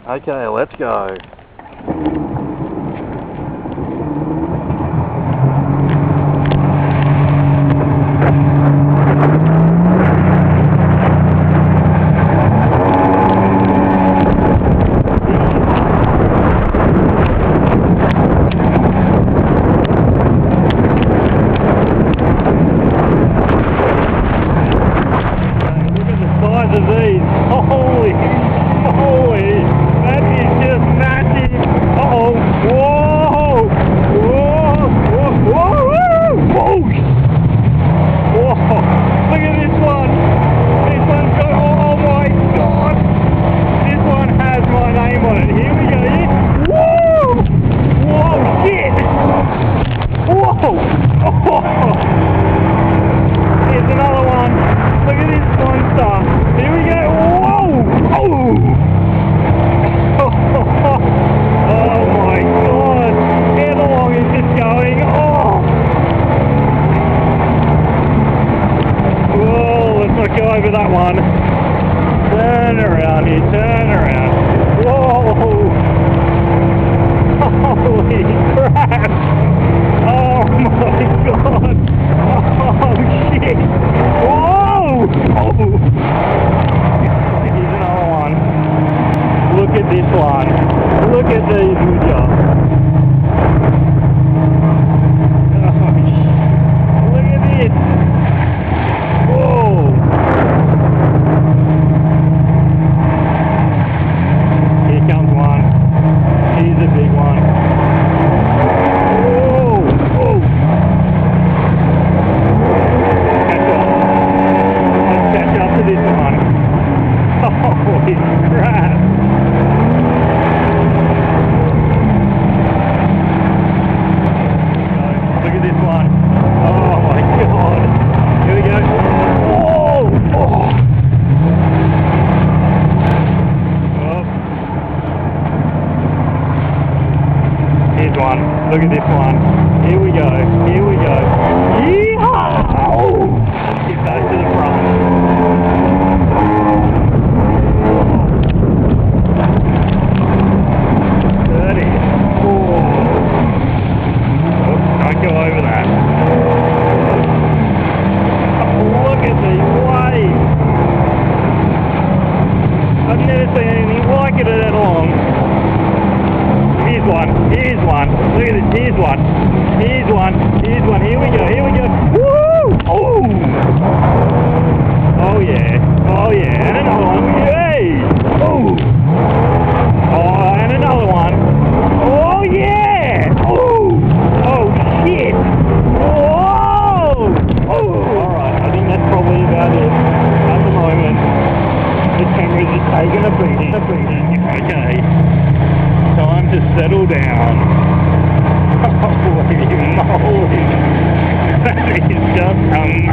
Okay, let's go. Here's another one. Look at this monster. Here we go. Whoa! Oh my god. Ettalong is just going. Whoa, let's not go over that one. Turn around here, turn around. Whoa! Holy crap! Oh my god! Oh shit! Whoa! Oh. Here's another one. Look at this one. Look at these, would ya? Oh, look at this! Whoa! Here comes one. Here's a big one. Holy crap! Look at this one. Oh my god! Here we go. Whoa! Oh. Here's one. Look at this one. Here we go. Here we go. Yeehaw! Let's get back to the front. Go over that. Oh, look at these waves. I've never seen anything like it at Ettalong. Here's one. Here's one. Look at this. Here's one. Here's one. Here's one. Here we go. Here we go. Woo! Oh! Oh yeah. Oh yeah. And another one. Yay! Oh! Oh, and another one. Oh yeah! Oh! Oh shit! Whoa! Oh! Alright, I think that's probably about it at the moment. The camera's just taking a beating. Okay. Time to settle down. Holy moly! That is just amazing.